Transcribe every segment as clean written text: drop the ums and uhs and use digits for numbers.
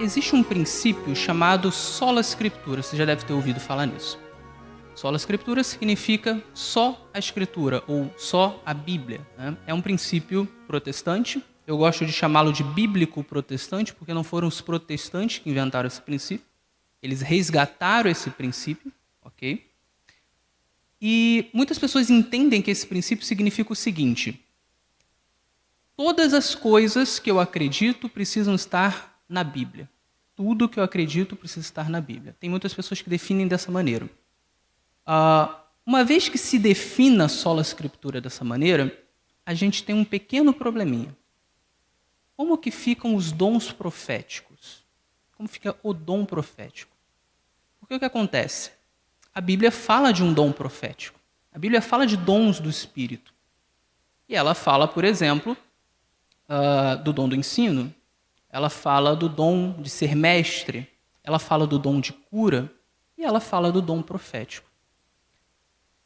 existe um princípio chamado sola scriptura. Você já deve ter ouvido falar nisso. Sola scriptura significa só a escritura ou só a Bíblia, né? É um princípio protestante. Eu gosto de chamá-lo de bíblico protestante, porque não foram os protestantes que inventaram esse princípio. Eles resgataram esse princípio, ok? E muitas pessoas entendem que esse princípio significa o seguinte: todas as coisas que eu acredito precisam estar na Bíblia. Tudo que eu acredito precisa estar na Bíblia. Tem muitas pessoas que definem dessa maneira. Uma vez que se defina sola scriptura dessa maneira, a gente tem um pequeno probleminha. Como que ficam os dons proféticos? Como fica o dom profético? Porque o que acontece? A Bíblia fala de um dom profético. A Bíblia fala de dons do Espírito. E ela fala, por exemplo, do dom do ensino. Ela fala do dom de ser mestre. Ela fala do dom de cura. E ela fala do dom profético.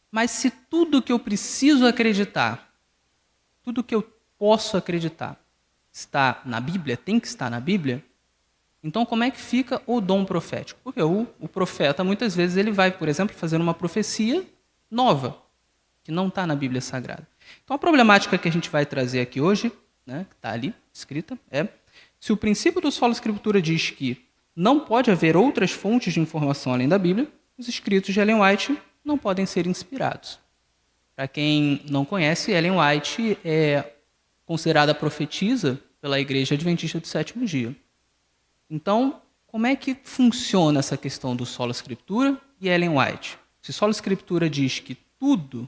Mas se tudo que eu preciso acreditar, tudo que eu posso acreditar, está na Bíblia, tem que estar na Bíblia, então como é que fica o dom profético? Porque o profeta, muitas vezes, ele vai, por exemplo, fazer uma profecia nova, que não está na Bíblia Sagrada. Então a problemática que a gente vai trazer aqui hoje, né, que está ali escrita, é: se o princípio do sola scriptura diz que não pode haver outras fontes de informação além da Bíblia, os escritos de Ellen White não podem ser inspirados. Para quem não conhece, Ellen White é considerada profetisa pela Igreja Adventista do Sétimo Dia. Então, como é que funciona essa questão do sola scriptura e Ellen White? Se sola scriptura diz que tudo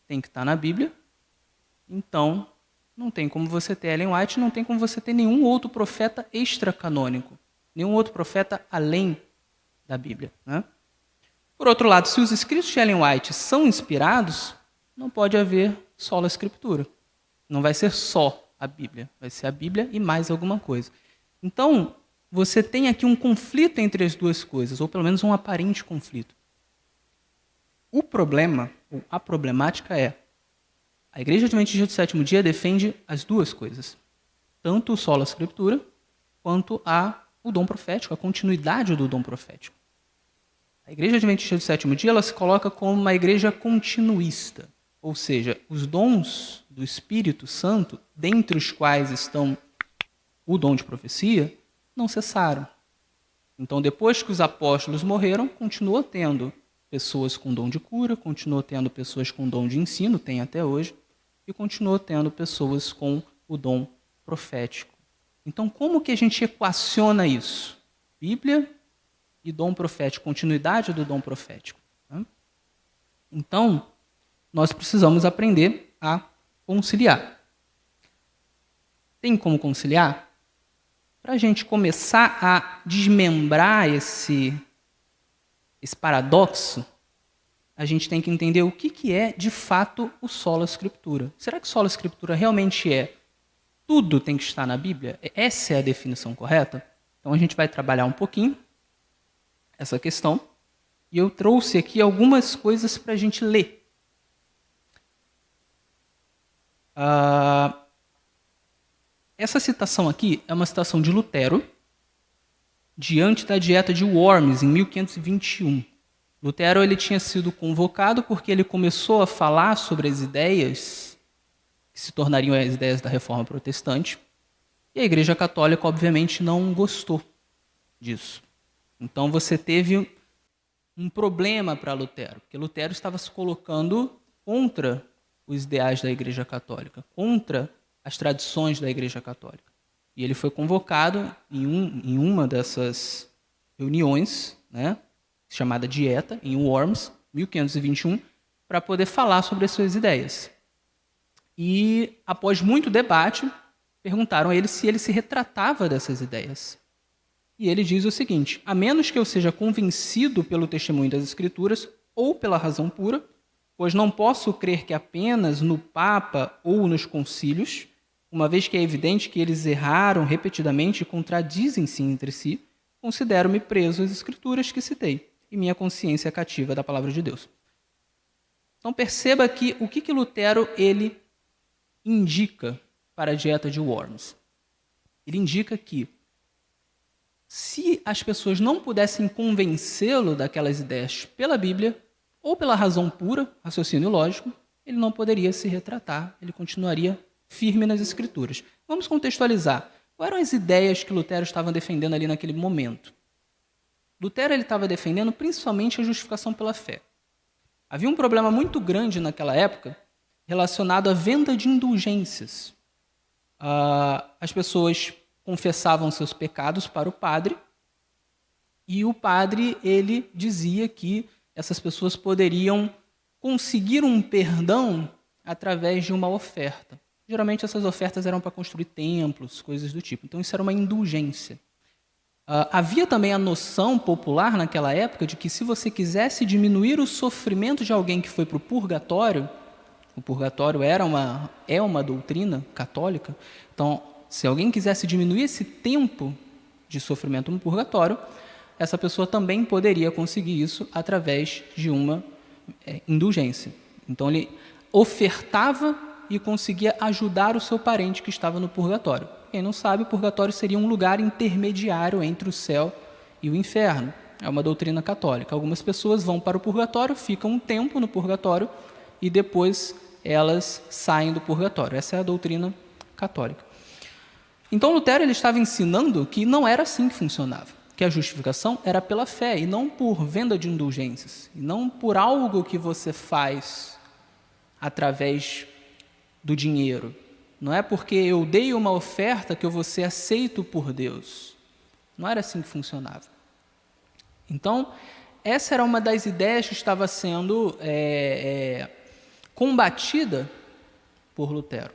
tem que estar na Bíblia, então não tem como você ter Ellen White, não tem como você ter nenhum outro profeta extracanônico, nenhum outro profeta além da Bíblia, né? Por outro lado, se os escritos de Ellen White são inspirados, não pode haver sola scriptura. Não vai ser só a Bíblia, vai ser a Bíblia e mais alguma coisa. Então, você tem aqui um conflito entre as duas coisas, ou pelo menos um aparente conflito. O problema, ou a problemática é: a Igreja Adventista do Sétimo Dia defende as duas coisas, tanto o sola scriptura quanto o dom profético, a continuidade do dom profético. A Igreja Adventista do Sétimo Dia ela se coloca como uma igreja continuista, ou seja, os dons do Espírito Santo, dentre os quais estão o dom de profecia, não cessaram. Então, depois que os apóstolos morreram, continuou tendo pessoas com dom de cura, continuou tendo pessoas com dom de ensino, tem até hoje, e continuou tendo pessoas com o dom profético. Então, como que a gente equaciona isso? Bíblia e dom profético, continuidade do dom profético, né? Então, nós precisamos aprender a conciliar. Tem como conciliar? Para a gente começar a desmembrar esse paradoxo, a gente tem que entender o que é, de fato, o sola scriptura. Será que sola scriptura realmente é tudo tem que estar na Bíblia? Essa é a definição correta? Então, a gente vai trabalhar um pouquinho essa questão, e eu trouxe aqui algumas coisas para a gente ler. Essa citação aqui é uma citação de Lutero, diante da dieta de Worms, em 1521. Lutero ele tinha sido convocado porque ele começou a falar sobre as ideias que se tornariam as ideias da Reforma Protestante, e a Igreja Católica, obviamente, não gostou disso. Então você teve um problema para Lutero, porque Lutero estava se colocando contra os ideais da Igreja Católica, contra as tradições da Igreja Católica. E ele foi convocado em uma dessas reuniões, né, chamada Dieta, em Worms, 1521, para poder falar sobre as suas ideias. E, após muito debate, perguntaram a ele se ele se retratava dessas ideias. E ele diz o seguinte: a menos que eu seja convencido pelo testemunho das Escrituras ou pela razão pura, pois não posso crer que apenas no Papa ou nos concílios, uma vez que é evidente que eles erraram repetidamente e contradizem-se entre si, considero-me preso às Escrituras que citei, e minha consciência é cativa da palavra de Deus. Então perceba aqui o que Lutero ele indica para a dieta de Worms. Ele indica que se as pessoas não pudessem convencê-lo daquelas ideias pela Bíblia ou pela razão pura, raciocínio lógico, ele não poderia se retratar, ele continuaria firme nas Escrituras. Vamos contextualizar. Quais eram as ideias que Lutero estava defendendo ali naquele momento? Lutero ele estava defendendo principalmente a justificação pela fé. Havia um problema muito grande naquela época relacionado à venda de indulgências. As pessoas confessavam seus pecados para o padre e o padre ele dizia que essas pessoas poderiam conseguir um perdão através de uma oferta. Geralmente essas ofertas eram para construir templos, coisas do tipo. Então isso era uma indulgência. Havia também a noção popular naquela época de que se você quisesse diminuir o sofrimento de alguém que foi para o purgatório é uma doutrina católica, então se alguém quisesse diminuir esse tempo de sofrimento no purgatório, essa pessoa também poderia conseguir isso através de uma indulgência. Então ele ofertava e conseguia ajudar o seu parente que estava no purgatório. Quem não sabe, o purgatório seria um lugar intermediário entre o céu e o inferno. É uma doutrina católica. Algumas pessoas vão para o purgatório, ficam um tempo no purgatório e depois elas saem do purgatório. Essa é a doutrina católica. Então Lutero ele estava ensinando que não era assim que funcionava, que a justificação era pela fé e não por venda de indulgências, e não por algo que você faz através do dinheiro. Não é porque eu dei uma oferta que eu vou ser aceito por Deus. Não era assim que funcionava. Então, essa era uma das ideias que estava sendo combatida por Lutero.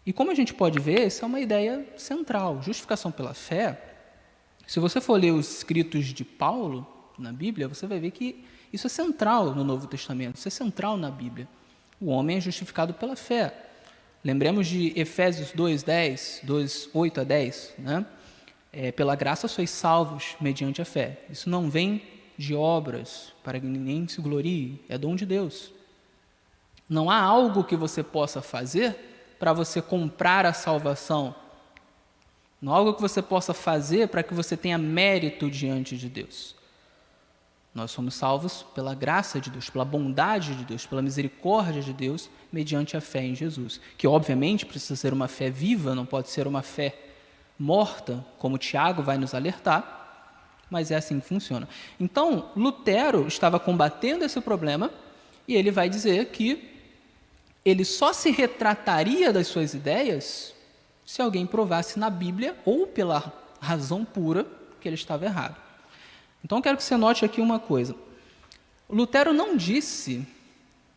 E como a gente pode ver, essa é uma ideia central. Justificação pela fé, se você for ler os escritos de Paulo na Bíblia, você vai ver que isso é central no Novo Testamento, isso é central na Bíblia. O homem é justificado pela fé. Lembremos de Efésios 2:10, 2:8 a 10, né? Pela graça sois salvos mediante a fé. Isso não vem de obras, para que ninguém se glorie, é dom de Deus. Não há algo que você possa fazer para você comprar a salvação. Não há algo que você possa fazer para que você tenha mérito diante de Deus. Nós somos salvos pela graça de Deus, pela bondade de Deus, pela misericórdia de Deus, mediante a fé em Jesus. Que, obviamente, precisa ser uma fé viva, não pode ser uma fé morta, como Tiago vai nos alertar, mas é assim que funciona. Então, Lutero estava combatendo esse problema e ele vai dizer que ele só se retrataria das suas ideias se alguém provasse na Bíblia ou pela razão pura que ele estava errado. Então, eu quero que você note aqui uma coisa. Lutero não disse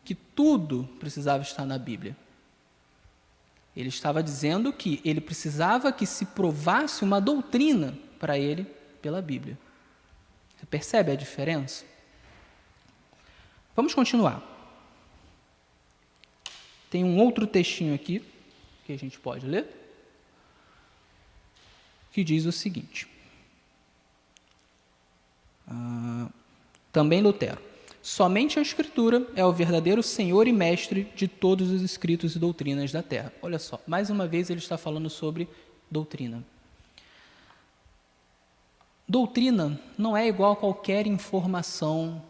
que tudo precisava estar na Bíblia. Ele estava dizendo que ele precisava que se provasse uma doutrina para ele pela Bíblia. Você percebe a diferença? Vamos continuar. Tem um outro textinho aqui que a gente pode ler, que diz o seguinte. Também Lutero. Somente a Escritura é o verdadeiro Senhor e Mestre de todos os escritos e doutrinas da terra. Olha só, mais uma vez ele está falando sobre doutrina. Doutrina não é igual a qualquer informação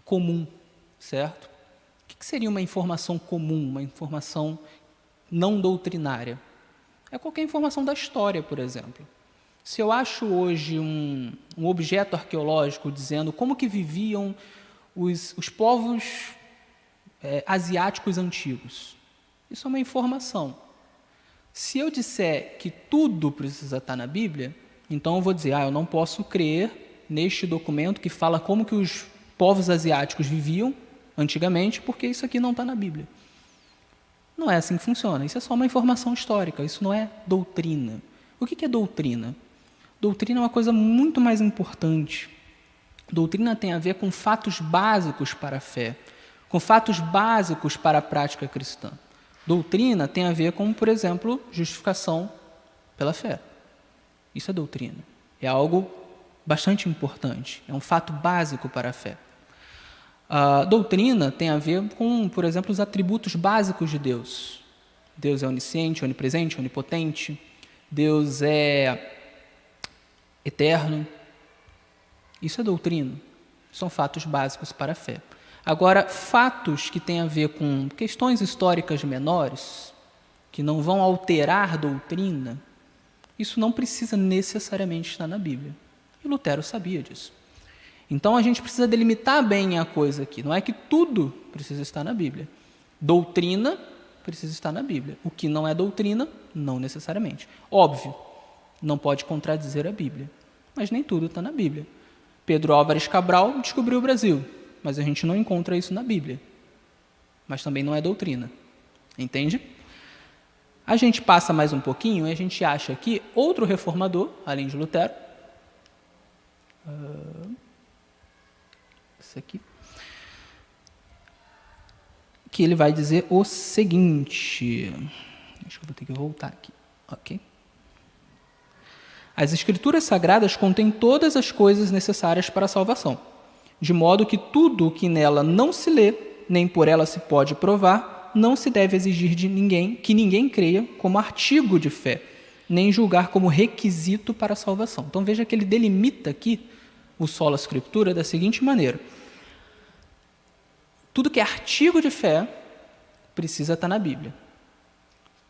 comum, certo? O que seria uma informação comum, uma informação não doutrinária? É qualquer informação da história, por exemplo. Se eu acho hoje um objeto arqueológico dizendo como que viviam os povos asiáticos antigos, isso é uma informação. Se eu disser que tudo precisa estar na Bíblia, então eu vou dizer, eu não posso crer neste documento que fala como que os povos asiáticos viviam antigamente, porque isso aqui não está na Bíblia. Não é assim que funciona, isso é só uma informação histórica, isso não é doutrina. O que é doutrina? Doutrina é uma coisa muito mais importante. Doutrina tem a ver com fatos básicos para a fé, com fatos básicos para a prática cristã. Doutrina tem a ver com, por exemplo, justificação pela fé. Isso é doutrina. É algo bastante importante, é um fato básico para a fé. A doutrina tem a ver com, por exemplo, os atributos básicos de Deus. Deus é onisciente, onipresente, onipotente. Deus é eterno. Isso é doutrina. São fatos básicos para a fé. Agora, fatos que têm a ver com questões históricas menores, que não vão alterar doutrina, isso não precisa necessariamente estar na Bíblia. E Lutero sabia disso. Então, a gente precisa delimitar bem a coisa aqui. Não é que tudo precisa estar na Bíblia. Doutrina precisa estar na Bíblia. O que não é doutrina, não necessariamente. Óbvio, não pode contradizer a Bíblia. Mas nem tudo está na Bíblia. Pedro Álvares Cabral descobriu o Brasil, mas a gente não encontra isso na Bíblia. Mas também não é doutrina. Entende? A gente passa mais um pouquinho e a gente acha aqui outro reformador, além de Lutero. Esse aqui. Que ele vai dizer o seguinte. Acho que eu vou ter que voltar aqui. Ok. As Escrituras Sagradas contêm todas as coisas necessárias para a salvação, de modo que tudo o que nela não se lê, nem por ela se pode provar, não se deve exigir de ninguém que ninguém creia como artigo de fé, nem julgar como requisito para a salvação. Então veja que ele delimita aqui o sola scriptura da seguinte maneira: tudo que é artigo de fé precisa estar na Bíblia.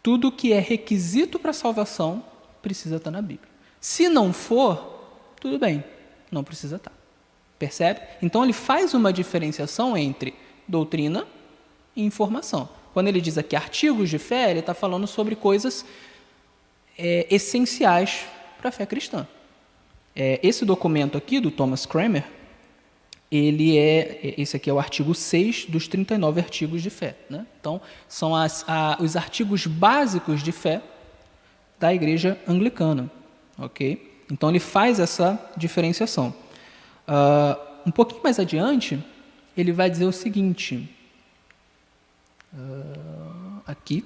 Tudo que é requisito para a salvação precisa estar na Bíblia. Se não for, tudo bem, não precisa estar. Percebe? Então ele faz uma diferenciação entre doutrina e informação. Quando ele diz aqui artigos de fé, ele está falando sobre coisas essenciais para a fé cristã. Esse documento aqui, do Thomas Cranmer, esse aqui é o artigo 6 dos 39 artigos de fé, né? Então, são os artigos básicos de fé da Igreja Anglicana. Ok? Então, ele faz essa diferenciação. Um pouquinho mais adiante, ele vai dizer o seguinte, aqui: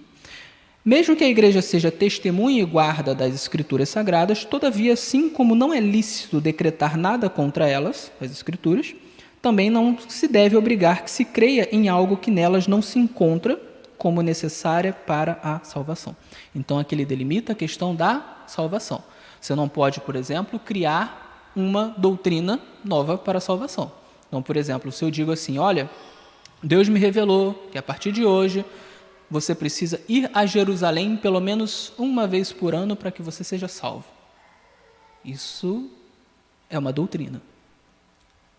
mesmo que a igreja seja testemunha e guarda das Escrituras Sagradas, todavia, assim como não é lícito decretar nada contra elas, as Escrituras, também não se deve obrigar que se creia em algo que nelas não se encontra como necessária para a salvação. Então, aqui ele delimita a questão da salvação. Você não pode, por exemplo, criar uma doutrina nova para a salvação. Então, por exemplo, se eu digo assim, olha, Deus me revelou que a partir de hoje você precisa ir a Jerusalém pelo menos uma vez por ano para que você seja salvo. Isso é uma doutrina.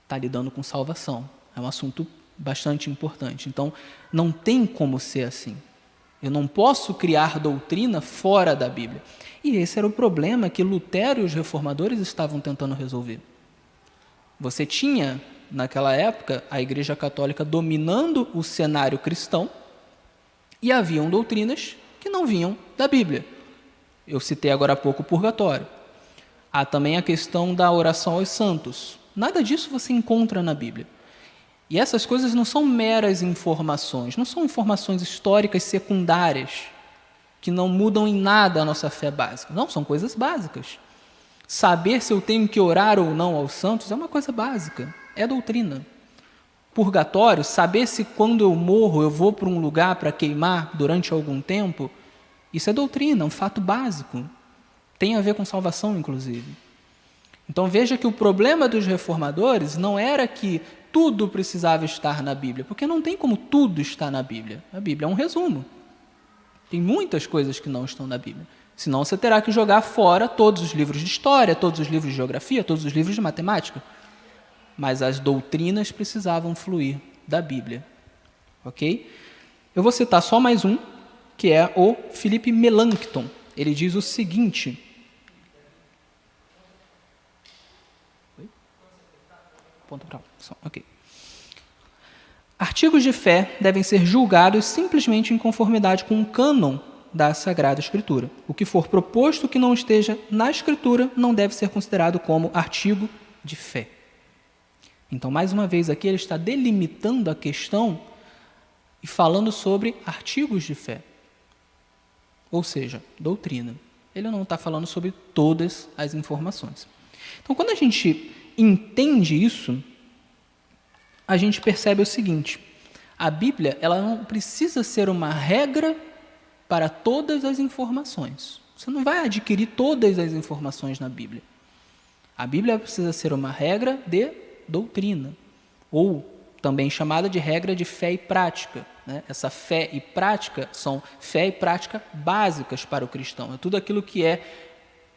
Está lidando com salvação. É um assunto bastante importante. Então, não tem como ser assim. Eu não posso criar doutrina fora da Bíblia. E esse era o problema que Lutero e os reformadores estavam tentando resolver. Você tinha, naquela época, a Igreja Católica dominando o cenário cristão e haviam doutrinas que não vinham da Bíblia. Eu citei agora há pouco o purgatório. Há também a questão da oração aos santos. Nada disso você encontra na Bíblia. E essas coisas não são meras informações, não são informações históricas secundárias, que não mudam em nada a nossa fé básica. Não, são coisas básicas. Saber se eu tenho que orar ou não aos santos é uma coisa básica, é doutrina. Purgatório, saber se quando eu morro eu vou para um lugar para queimar durante algum tempo, isso é doutrina, é um fato básico. Tem a ver com salvação, inclusive. Então veja que o problema dos reformadores não era que tudo precisava estar na Bíblia, porque não tem como tudo estar na Bíblia. A Bíblia é um resumo. Tem muitas coisas que não estão na Bíblia. Senão você terá que jogar fora todos os livros de história, todos os livros de geografia, todos os livros de matemática. Mas as doutrinas precisavam fluir da Bíblia. Ok? Eu vou citar só mais um, que é o Philip Melanchthon. Ele diz o seguinte... Ponto para ok. Artigos de fé devem ser julgados simplesmente em conformidade com o cânon da Sagrada Escritura. O que for proposto que não esteja na Escritura não deve ser considerado como artigo de fé. Então, mais uma vez aqui, ele está delimitando a questão e falando sobre artigos de fé. Ou seja, doutrina. Ele não está falando sobre todas as informações. Então, quando a gente entende isso, a gente percebe o seguinte: a Bíblia ela não precisa ser uma regra para todas as informações. Você não vai adquirir todas as informações na Bíblia. A Bíblia precisa ser uma regra de doutrina, ou também chamada de regra de fé e prática, né? Essa fé e prática são fé e prática básicas para o cristão. É tudo aquilo que é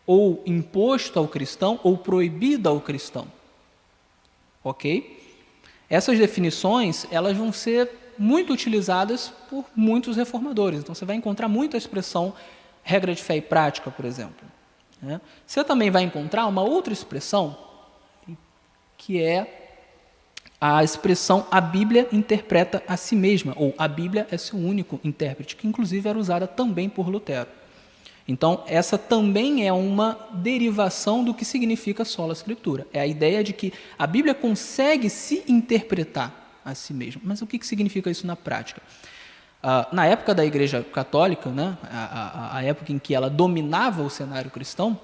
ou imposto ao cristão ou proibido ao cristão. Ok? Essas definições, elas vão ser muito utilizadas por muitos reformadores. Então, você vai encontrar muita expressão regra de fé e prática, por exemplo, né? Você também vai encontrar uma outra expressão, que é a expressão a Bíblia interpreta a si mesma, ou a Bíblia é seu único intérprete, que inclusive era usada também por Lutero. Então, essa também é uma derivação do que significa sola escritura. É a ideia de que a Bíblia consegue se interpretar a si mesma. Mas o que significa isso na prática? Na época da Igreja Católica, né, a época em que ela dominava o cenário cristão,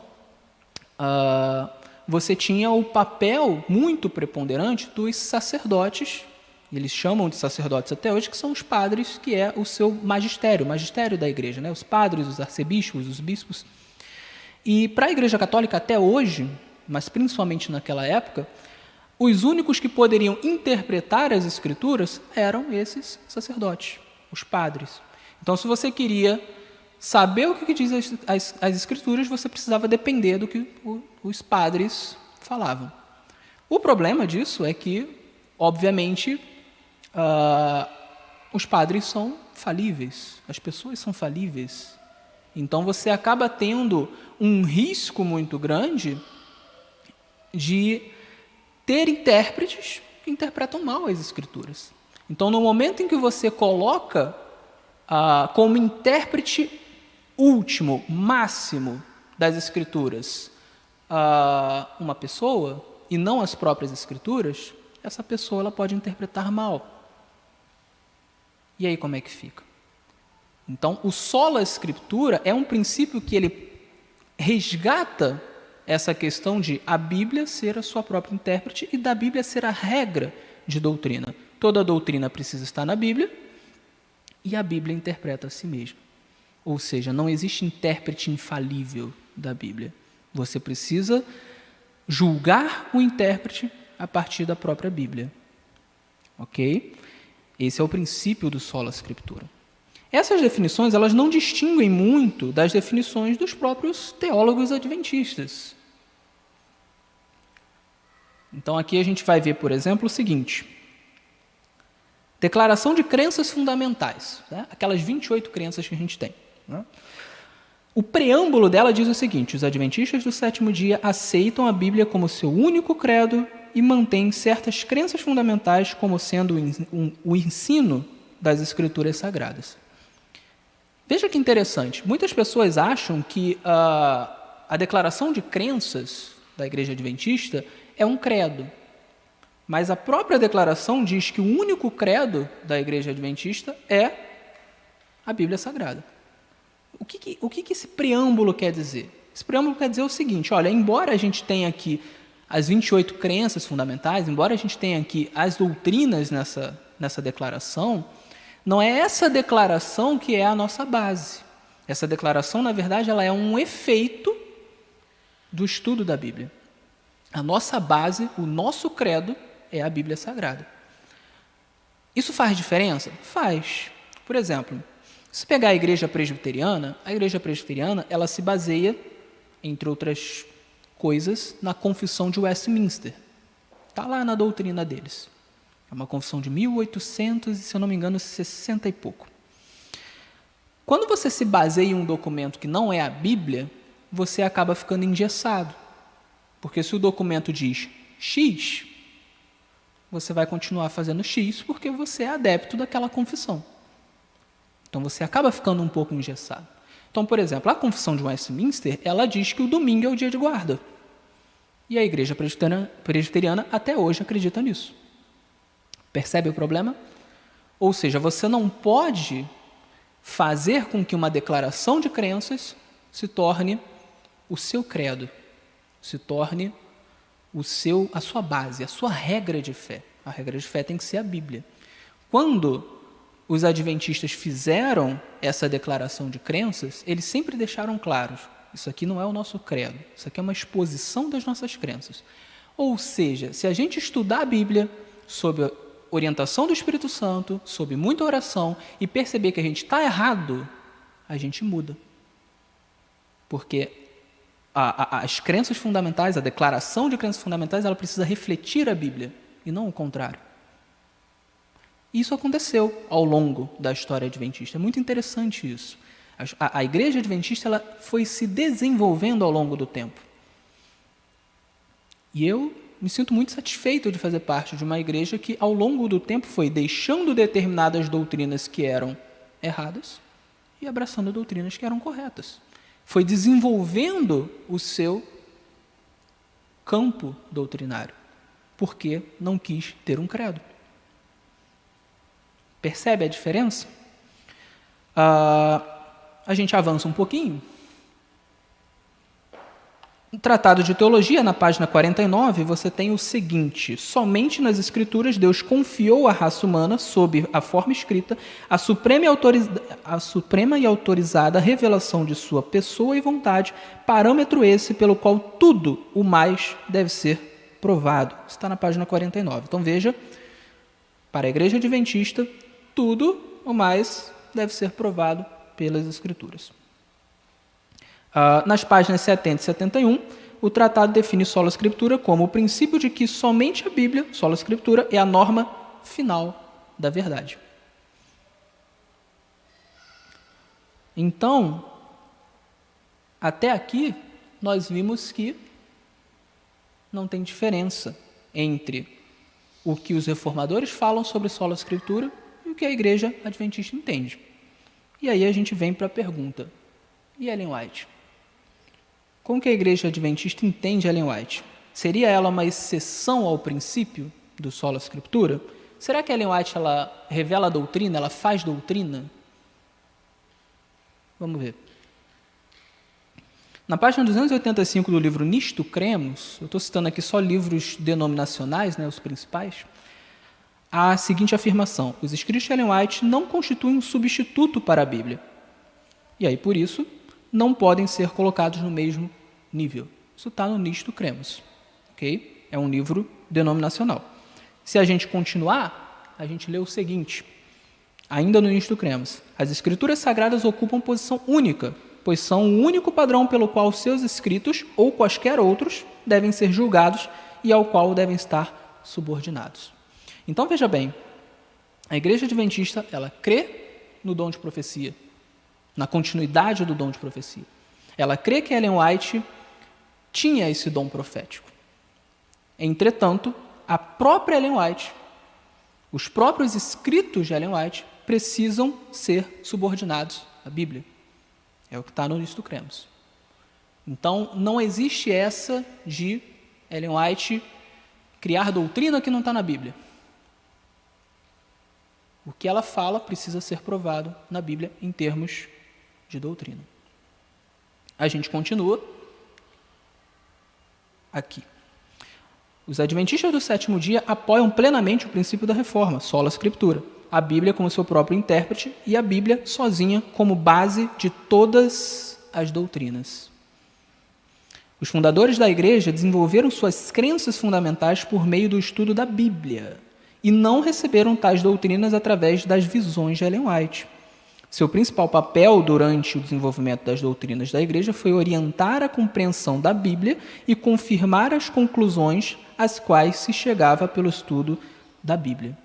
você tinha o papel muito preponderante dos sacerdotes, eles chamam de sacerdotes até hoje, que são os padres, que é o seu magistério, o magistério da igreja, né? Os padres, os arcebispos, os bispos. E para a Igreja Católica até hoje, mas principalmente naquela época, os únicos que poderiam interpretar as escrituras eram esses sacerdotes, os padres. Então, se você queria saber o que diz as escrituras, você precisava depender do que os padres falavam. O problema disso é que, obviamente, os padres são falíveis, as pessoas são falíveis. Então, você acaba tendo um risco muito grande de ter intérpretes que interpretam mal as escrituras. Então, no momento em que você coloca como intérprete último, máximo das escrituras uma pessoa, e não as próprias escrituras, essa pessoa ela pode interpretar mal. E aí como é que fica? Então, o sola escritura é um princípio que ele resgata essa questão de a Bíblia ser a sua própria intérprete e da Bíblia ser a regra de doutrina. Toda doutrina precisa estar na Bíblia e a Bíblia interpreta a si mesma. Ou seja, não existe intérprete infalível da Bíblia. Você precisa julgar o intérprete a partir da própria Bíblia. Ok? Esse é o princípio do sola escritura. Essas definições, elas não distinguem muito das definições dos próprios teólogos adventistas. Então, aqui a gente vai ver, por exemplo, o seguinte. Declaração de crenças fundamentais, né? Aquelas 28 crenças que a gente tem, né? O preâmbulo dela diz o seguinte: os adventistas do sétimo dia aceitam a Bíblia como seu único credo e mantêm certas crenças fundamentais como sendo o ensino das escrituras sagradas. Veja que interessante, muitas pessoas acham que a declaração de crenças da Igreja Adventista é um credo, mas a própria declaração diz que o único credo da Igreja Adventista é a Bíblia Sagrada. O que esse preâmbulo quer dizer? Esse preâmbulo quer dizer o seguinte: olha, embora a gente tenha aqui as 28 crenças fundamentais, embora a gente tenha aqui as doutrinas nessa declaração, não é essa declaração que é a nossa base. Essa declaração, na verdade, ela é um efeito do estudo da Bíblia. A nossa base, o nosso credo, é a Bíblia Sagrada. Isso faz diferença? Faz. Por exemplo, se pegar a igreja presbiteriana ela se baseia, entre outras coisas, na confissão de Westminster. Está lá na doutrina deles. É uma confissão de 1800, se eu não me engano, 60 e pouco. Quando você se baseia em um documento que não é a Bíblia, você acaba ficando engessado. Porque se o documento diz X, você vai continuar fazendo X porque você é adepto daquela confissão. Então, você acaba ficando um pouco engessado. Então, por exemplo, a confissão de Westminster, ela diz que o domingo é o dia de guarda. E a igreja presbiteriana até hoje acredita nisso. Percebe o problema? Ou seja, você não pode fazer com que uma declaração de crenças se torne o seu credo, se torne a sua base, a sua regra de fé. A regra de fé tem que ser a Bíblia. Quando os adventistas fizeram essa declaração de crenças, eles sempre deixaram claros, Isso aqui não é o nosso credo. Isso aqui é uma exposição das nossas crenças. Ou seja, se a gente estudar a Bíblia sob a orientação do Espírito Santo, sob muita oração, e perceber que a gente está errado, a gente muda. Porque as crenças fundamentais, a declaração de crenças fundamentais, ela precisa refletir a Bíblia, e não o contrário. Isso aconteceu ao longo da história adventista. É muito interessante isso. A igreja adventista ela foi se desenvolvendo ao longo do tempo. E eu me sinto muito satisfeito de fazer parte de uma igreja que, ao longo do tempo, foi deixando determinadas doutrinas que eram erradas e abraçando doutrinas que eram corretas. Foi desenvolvendo o seu campo doutrinário, porque não quis ter um credo. Percebe a diferença? A gente avança um pouquinho. No Tratado de Teologia, na página 49, você tem o seguinte: somente nas Escrituras Deus confiou à raça humana, sob a forma escrita, a suprema e autorizada revelação de sua pessoa e vontade, parâmetro esse pelo qual tudo o mais deve ser provado. Está na página 49. Então veja, para a Igreja Adventista, tudo o mais deve ser provado pelas Escrituras. Nas páginas 70 e 71, o tratado define sola escritura como o princípio de que somente a Bíblia, sola escritura, é a norma final da verdade. Então, até aqui, nós vimos que não tem diferença entre o que os reformadores falam sobre sola escritura e o que a Igreja Adventista entende. E aí a gente vem para a pergunta: e Ellen White? Como que a Igreja Adventista entende Ellen White? Seria ela uma exceção ao princípio do sola escritura? Será que Ellen White ela revela a doutrina, ela faz doutrina? Vamos ver. Na página 285 do livro Nisto Cremos, eu estou citando aqui só livros denominacionais, os principais, há a seguinte afirmação: os escritos de Ellen White não constituem um substituto para a Bíblia. E aí, por isso, não podem ser colocados no mesmo nível. Isso está no Nisto Cremos. Okay? É um livro denominacional. Se a gente continuar, a gente lê o seguinte, ainda no Nisto Cremos: as Escrituras Sagradas ocupam posição única, pois são o único padrão pelo qual seus escritos, ou quaisquer outros, devem ser julgados e ao qual devem estar subordinados. Então, veja bem, a Igreja Adventista, ela crê no dom de profecia, na continuidade do dom de profecia. Ela crê que Ellen White tinha esse dom profético. Entretanto, a própria Ellen White, os próprios escritos de Ellen White, precisam ser subordinados à Bíblia. É o que está no Nisto Cremos. Então, não existe essa de Ellen White criar doutrina que não está na Bíblia. O que ela fala precisa ser provado na Bíblia em termos de doutrina. A gente continua aqui. Os adventistas do sétimo dia apoiam plenamente o princípio da reforma, sola escritura, a Bíblia como seu próprio intérprete e a Bíblia sozinha como base de todas as doutrinas. Os fundadores da igreja desenvolveram suas crenças fundamentais por meio do estudo da Bíblia e não receberam tais doutrinas através das visões de Ellen White. Seu principal papel durante o desenvolvimento das doutrinas da igreja foi orientar a compreensão da Bíblia e confirmar as conclusões às quais se chegava pelo estudo da Bíblia.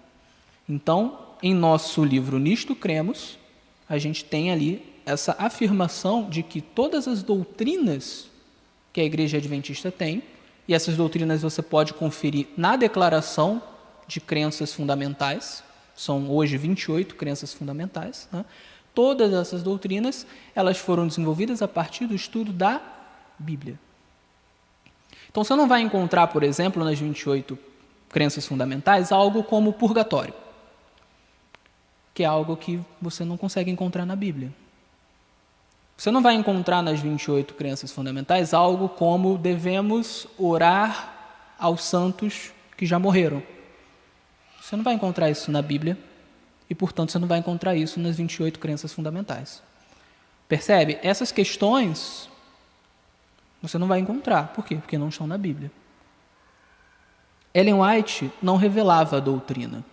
Então, em nosso livro Nisto Cremos, a gente tem ali essa afirmação de que todas as doutrinas que a Igreja Adventista tem, e essas doutrinas você pode conferir na Declaração de Crenças Fundamentais, são hoje 28 crenças fundamentais, Todas essas doutrinas, elas foram desenvolvidas a partir do estudo da Bíblia. Então, você não vai encontrar, por exemplo, nas 28 crenças fundamentais, algo como purgatório, que é algo que você não consegue encontrar na Bíblia. Você não vai encontrar nas 28 crenças fundamentais algo como devemos orar aos santos que já morreram. Você não vai encontrar isso na Bíblia e, portanto, você não vai encontrar isso nas 28 crenças fundamentais. Percebe? Essas questões Você não vai encontrar. Por quê? Porque não estão na Bíblia. Ellen White não revelava a doutrina.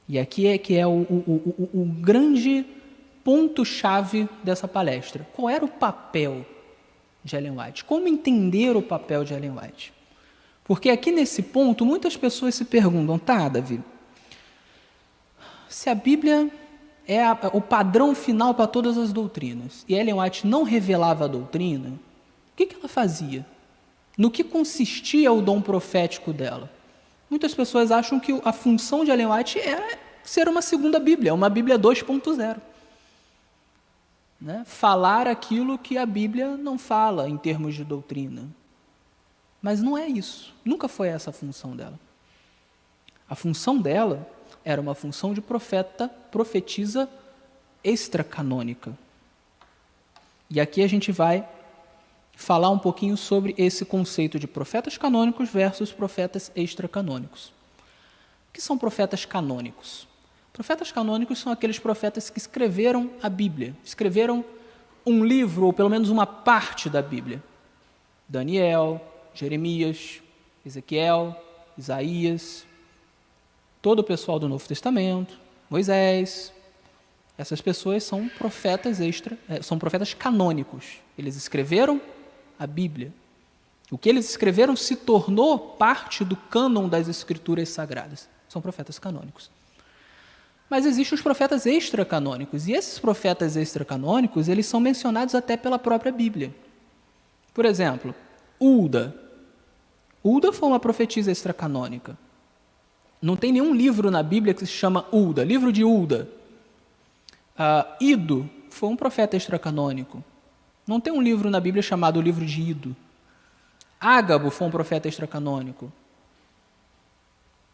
E aqui é que é o grande ponto-chave dessa palestra. Qual era o papel de Ellen White? Como entender o papel de Ellen White? Porque aqui nesse ponto, muitas pessoas se perguntam, tá, Davi, se a Bíblia é o padrão final para todas as doutrinas, e Ellen White não revelava a doutrina, o que ela fazia? No que consistia o dom profético dela? Muitas pessoas acham que a função de Ellen White era ser uma segunda Bíblia, uma Bíblia 2.0. Né? Falar aquilo que a Bíblia não fala em termos de doutrina. Mas não é isso. Nunca foi essa a função dela. A função dela era uma função de profetisa extracanônica. E aqui a gente vai falar um pouquinho sobre esse conceito de profetas canônicos versus profetas extracanônicos. O que são profetas canônicos? Profetas canônicos são aqueles profetas que escreveram a Bíblia, escreveram um livro, ou pelo menos uma parte da Bíblia. Daniel, Jeremias, Ezequiel, Isaías, todo o pessoal do Novo Testamento, Moisés. Essas pessoas são são profetas canônicos. Eles escreveram a Bíblia. O que eles escreveram se tornou parte do cânon das Escrituras Sagradas. São profetas canônicos. Mas existem os profetas extracanônicos. E esses profetas extracanônicos, eles são mencionados até pela própria Bíblia. Por exemplo, Hulda. Hulda foi uma profetisa extracanônica. Não tem nenhum livro na Bíblia que se chama Hulda, livro de Hulda. Ido foi um profeta extracanônico. Não tem um livro na Bíblia chamado o livro de Ido. Ágabo foi um profeta extracanônico.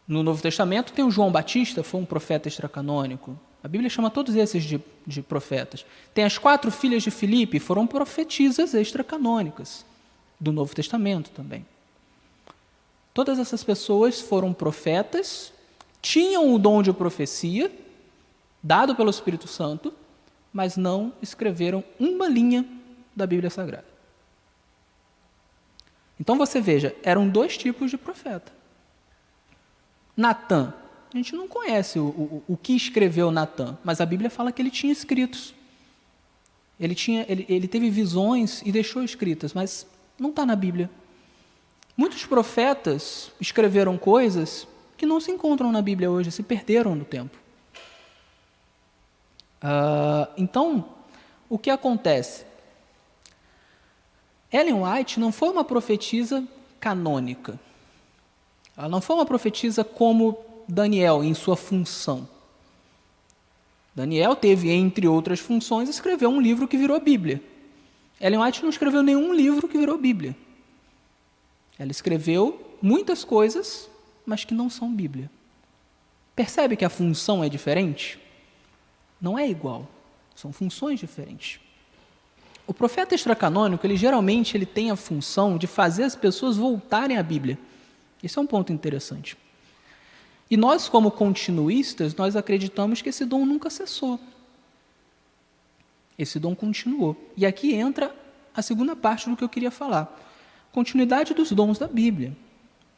No Novo Testamento tem o João Batista, foi um profeta extracanônico. A Bíblia chama todos esses de profetas. Tem as 4 filhas de Filipe, foram profetisas extracanônicas, do Novo Testamento também. Todas essas pessoas foram profetas, tinham o dom de profecia, dado pelo Espírito Santo, mas não escreveram uma linha da Bíblia Sagrada. Então você veja, eram 2 tipos de profeta. Natã, a gente não conhece o que escreveu Natã, mas a Bíblia fala que ele tinha escritos. Ele teve visões e deixou escritas, mas não está na Bíblia. Muitos profetas escreveram coisas que não se encontram na Bíblia hoje, se perderam no tempo. Então, o que acontece? Ellen White não foi uma profetisa canônica. Ela não foi uma profetisa como Daniel, em sua função. Daniel teve, entre outras funções, escrever um livro que virou Bíblia. Ellen White não escreveu nenhum livro que virou Bíblia. Ela escreveu muitas coisas, mas que não são Bíblia. Percebe que a função é diferente? Não é igual, são funções diferentes. O profeta extracanônico, geralmente tem a função de fazer as pessoas voltarem à Bíblia. Esse é um ponto interessante. E nós, como continuistas, nós acreditamos que esse dom nunca cessou. Esse dom continuou. E aqui entra a segunda parte do que eu queria falar. Continuidade dos dons da Bíblia,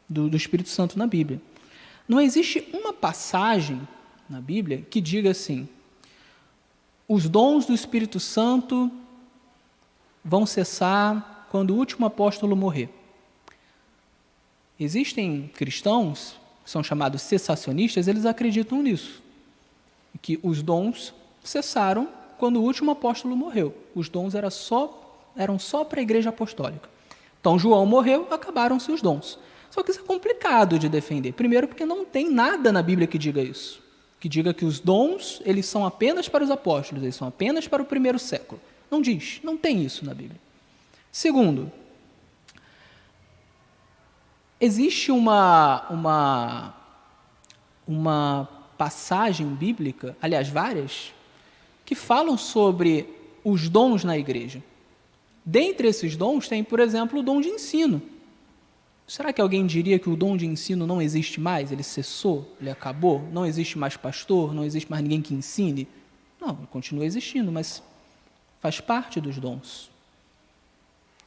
do Espírito Santo na Bíblia. Não existe uma passagem na Bíblia que diga assim: os dons do Espírito Santo vão cessar quando o último apóstolo morrer. Existem cristãos que são chamados cessacionistas, eles acreditam nisso, que os dons cessaram quando o último apóstolo morreu. Os dons eram só para a igreja apostólica. Então, João morreu, acabaram-se os dons. Só que isso é complicado de defender. Primeiro, porque não tem nada na Bíblia que diga isso. Que diga que os dons, eles são apenas para os apóstolos, eles são apenas para o 1º século. Não diz, não tem isso na Bíblia. Segundo, existe uma passagem bíblica, aliás, várias, que falam sobre os dons na igreja. Dentre esses dons tem, por exemplo, o dom de ensino. Será que alguém diria que o dom de ensino não existe mais? Ele cessou? Ele acabou? Não existe mais pastor? Não existe mais ninguém que ensine? Não, ele continua existindo, mas faz parte dos dons.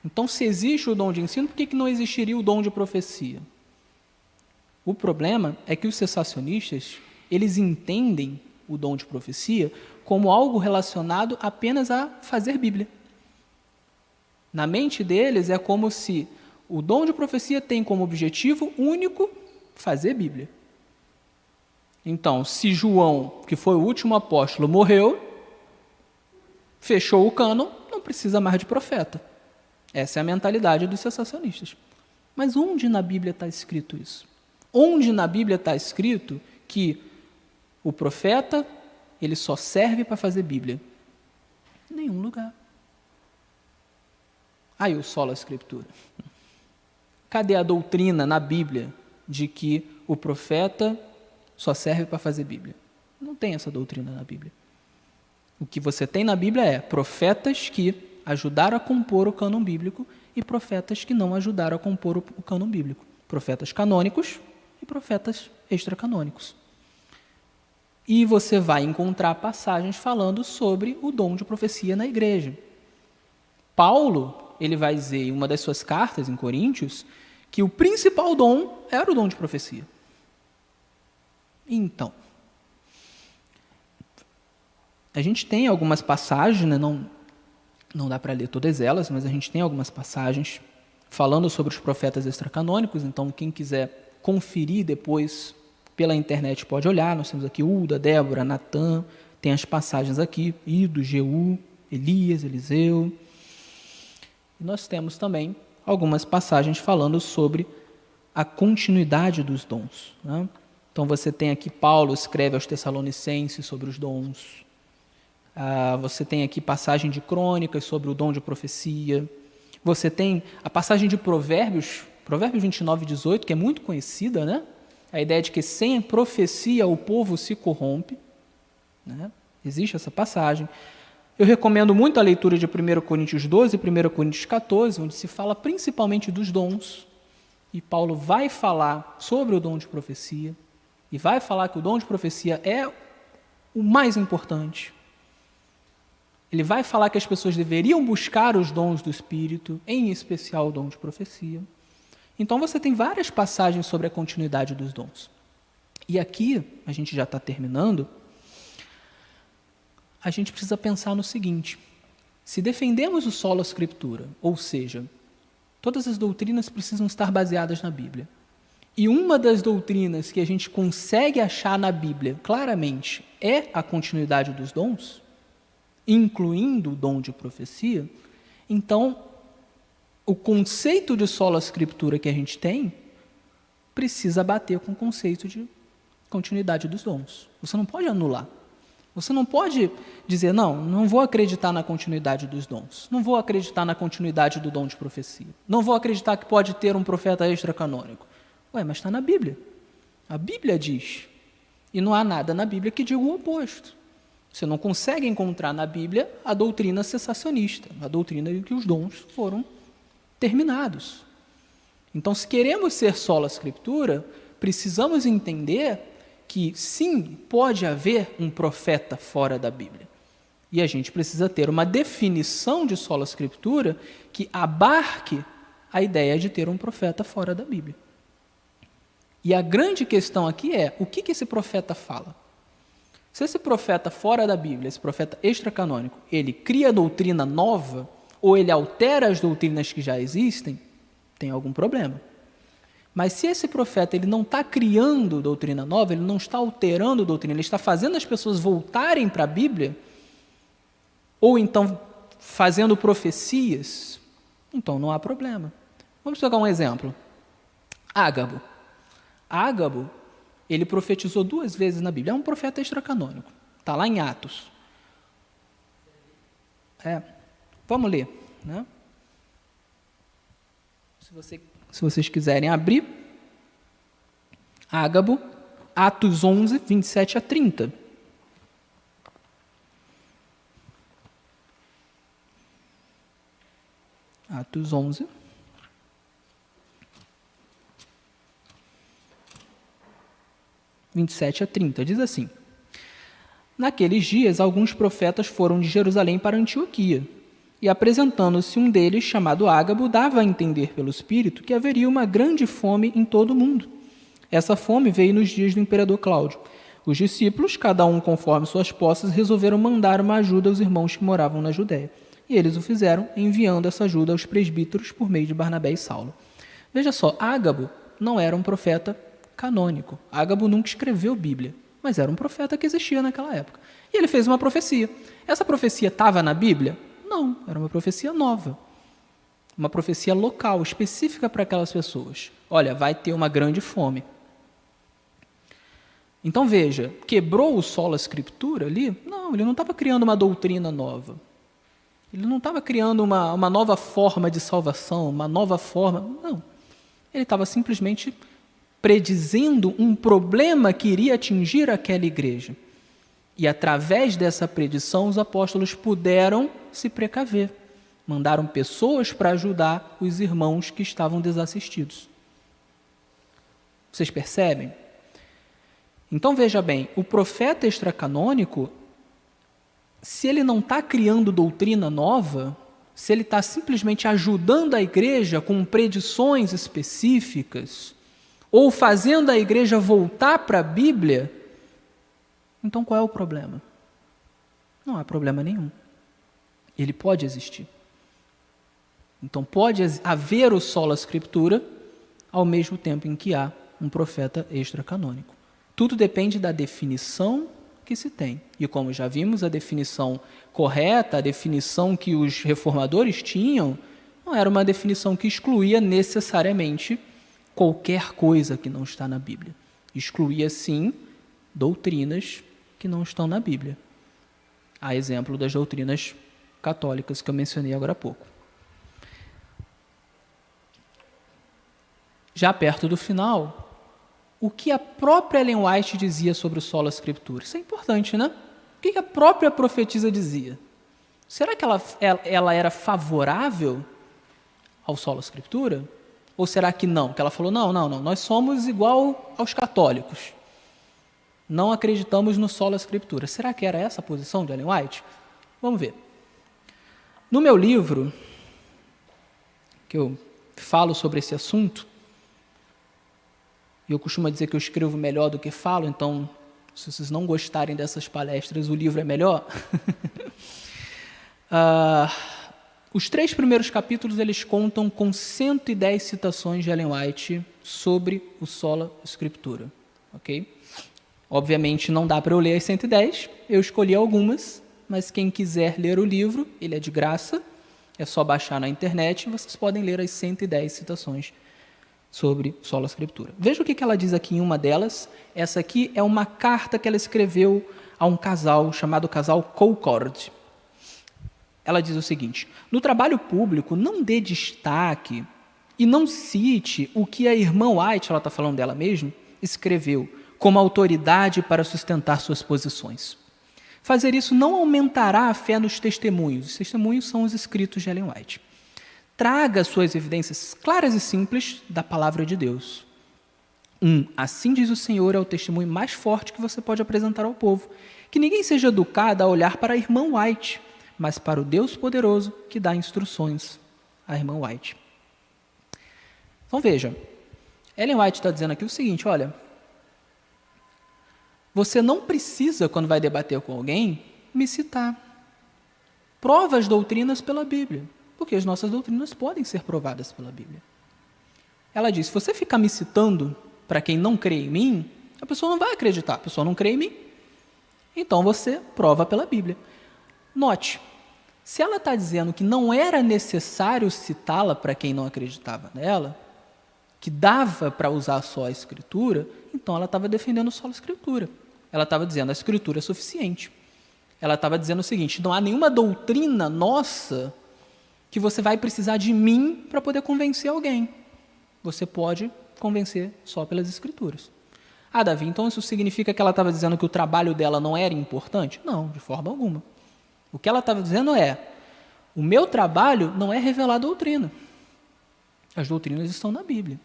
Então, se existe o dom de ensino, por que não existiria o dom de profecia? O problema é que os cessacionistas, eles entendem o dom de profecia como algo relacionado apenas a fazer Bíblia. Na mente deles é como se o dom de profecia tem como objetivo único fazer Bíblia. Então, se João, que foi o último apóstolo, morreu, fechou o cânon, não precisa mais de profeta. Essa é a mentalidade dos cessacionistas. Mas onde na Bíblia está escrito isso? Onde na Bíblia está escrito que o profeta ele só serve para fazer Bíblia? Em nenhum lugar. Aí o sola escritura. Cadê a doutrina na Bíblia de que o profeta só serve para fazer Bíblia? Não tem essa doutrina na Bíblia. O que você tem na Bíblia é profetas que ajudaram a compor o cânon bíblico e profetas que não ajudaram a compor o cânon bíblico. Profetas canônicos e profetas extracanônicos. E você vai encontrar passagens falando sobre o dom de profecia na igreja. Paulo, ele vai dizer em uma das suas cartas em Coríntios que o principal dom era o dom de profecia. Então, a gente tem algumas passagens, né? Não dá para ler todas elas, mas a gente tem algumas passagens falando sobre os profetas extracanônicos, então quem quiser conferir depois pela internet pode olhar. Nós temos aqui Uda, Débora, Natã, tem as passagens aqui, Ido, Jeú, Elias, Eliseu. E nós temos também algumas passagens falando sobre a continuidade dos dons, né? Então você tem aqui Paulo escreve aos Tessalonicenses sobre os dons. Você tem aqui passagem de Crônicas sobre o dom de profecia. Você tem a passagem de Provérbios 29, 18, que é muito conhecida, né? A ideia de que sem profecia o povo se corrompe, né? Existe essa passagem. Eu recomendo muito a leitura de 1 Coríntios 12 e 1 Coríntios 14, onde se fala principalmente dos dons. E Paulo vai falar sobre o dom de profecia. E vai falar que o dom de profecia é o mais importante. Ele vai falar que as pessoas deveriam buscar os dons do Espírito, em especial o dom de profecia. Então você tem várias passagens sobre a continuidade dos dons. E aqui, a gente já está terminando, a gente precisa pensar no seguinte: se defendemos o sola scriptura, ou seja, todas as doutrinas precisam estar baseadas na Bíblia, e uma das doutrinas que a gente consegue achar na Bíblia claramente é a continuidade dos dons, incluindo o dom de profecia, então o conceito de sola scriptura que a gente tem precisa bater com o conceito de continuidade dos dons. Você não pode anular. Você não pode dizer, não vou acreditar na continuidade dos dons, não vou acreditar na continuidade do dom de profecia, não vou acreditar que pode ter um profeta extracanônico. Mas está na Bíblia. A Bíblia diz. E não há nada na Bíblia que diga o oposto. Você não consegue encontrar na Bíblia a doutrina cessacionista, a doutrina de que os dons foram terminados. Então, se queremos ser sola scriptura, precisamos entender que, sim, pode haver um profeta fora da Bíblia. E a gente precisa ter uma definição de sola scriptura que abarque a ideia de ter um profeta fora da Bíblia. E a grande questão aqui é, o que esse profeta fala? Se esse profeta fora da Bíblia, esse profeta extracanônico, ele cria doutrina nova, ou ele altera as doutrinas que já existem, tem algum problema. Mas se esse profeta ele não está criando doutrina nova, ele não está alterando doutrina, ele está fazendo as pessoas voltarem para a Bíblia, ou então fazendo profecias, então não há problema. Vamos pegar um exemplo. Ágabo, ele profetizou 2 vezes na Bíblia. É um profeta extracanônico. Está lá em Atos. Vamos ler, né? Se vocês quiserem abrir, Ágabo, Atos 11, 27 a 30. Atos 11. – 27 a 30, diz assim: Naqueles dias, alguns profetas foram de Jerusalém para Antioquia, E apresentando-se um deles, chamado Ágabo, dava a entender pelo Espírito que haveria uma grande fome em todo o mundo. Essa fome veio nos dias do imperador Cláudio. Os discípulos, cada um conforme suas posses, resolveram mandar uma ajuda aos irmãos que moravam na Judéia. E eles o fizeram, enviando essa ajuda aos presbíteros por meio de Barnabé e Saulo. Veja só, Ágabo não era um profeta canônico. Ágabo nunca escreveu Bíblia, mas era um profeta que existia naquela época. E ele fez uma profecia. Essa profecia estava na Bíblia? Não, era uma profecia nova. Uma profecia local, específica para aquelas pessoas. Olha, vai ter uma grande fome. Então veja, quebrou o sola scriptura ali? Não, ele não estava criando uma doutrina nova. Ele não estava criando uma nova forma de salvação, uma nova forma. Não. Ele estava simplesmente predizendo um problema que iria atingir aquela igreja. E através dessa predição, os apóstolos puderam se precaver. Mandaram pessoas para ajudar os irmãos que estavam desassistidos. Vocês percebem? Então veja bem, o profeta extracanônico, se ele não está criando doutrina nova, se ele está simplesmente ajudando a igreja com predições específicas, ou fazendo a igreja voltar para a Bíblia, então qual é o problema? Não há problema nenhum. Ele pode existir. Então pode haver o sola scriptura ao mesmo tempo em que há um profeta extracanônico. Tudo depende da definição que se tem. E como já vimos, a definição correta, a definição que os reformadores tinham, não era uma definição que excluía necessariamente qualquer coisa que não está na Bíblia. Excluía, sim, doutrinas que não estão na Bíblia. A exemplo das doutrinas católicas que eu mencionei agora há pouco. Já perto do final, o que a própria Ellen White dizia sobre o sola scriptura? Isso é importante, né? O que a própria profetisa dizia? Será que ela era favorável ao sola scriptura? Ou será que não? Que ela falou, não, nós somos igual aos católicos. Não acreditamos no sola scriptura. Será que era essa a posição de Ellen White? Vamos ver. No meu livro, que eu falo sobre esse assunto, eu costumo dizer que eu escrevo melhor do que falo, então, se vocês não gostarem dessas palestras, o livro é melhor. Os 3 primeiros capítulos, eles contam com 110 citações de Ellen White sobre o sola scriptura. Ok? Obviamente, não dá para eu ler as 110, eu escolhi algumas, mas quem quiser ler o livro, ele é de graça, é só baixar na internet e vocês podem ler as 110 citações sobre sola scriptura. Veja o que ela diz aqui em uma delas. Essa aqui é uma carta que ela escreveu a um casal chamado casal Colcord. Ela diz o seguinte: no trabalho público, não dê destaque e não cite o que a irmã White, ela está falando dela mesma, escreveu como autoridade para sustentar suas posições. Fazer isso não aumentará a fé nos testemunhos. Os testemunhos são os escritos de Ellen White. Traga suas evidências claras e simples da palavra de Deus. Assim diz o Senhor, é o testemunho mais forte que você pode apresentar ao povo. Que ninguém seja educado a olhar para a irmã White, mas para o Deus poderoso que dá instruções à irmã White. Então veja, Ellen White está dizendo aqui o seguinte, olha, você não precisa, quando vai debater com alguém, me citar. Prova as doutrinas pela Bíblia. Porque as nossas doutrinas podem ser provadas pela Bíblia. Ela diz, se você ficar me citando para quem não crê em mim, a pessoa não vai acreditar, a pessoa não crê em mim. Então você prova pela Bíblia. Note, se ela está dizendo que não era necessário citá-la para quem não acreditava nela, que dava para usar só a Escritura, então ela estava defendendo só a Escritura. Ela estava dizendo, a Escritura é suficiente. Ela estava dizendo o seguinte, não há nenhuma doutrina nossa que você vai precisar de mim para poder convencer alguém. Você pode convencer só pelas Escrituras. Ah, Davi, então isso significa que ela estava dizendo que o trabalho dela não era importante? Não, de forma alguma. O que ela estava dizendo é, o meu trabalho não é revelar a doutrina. As doutrinas estão na Bíblia.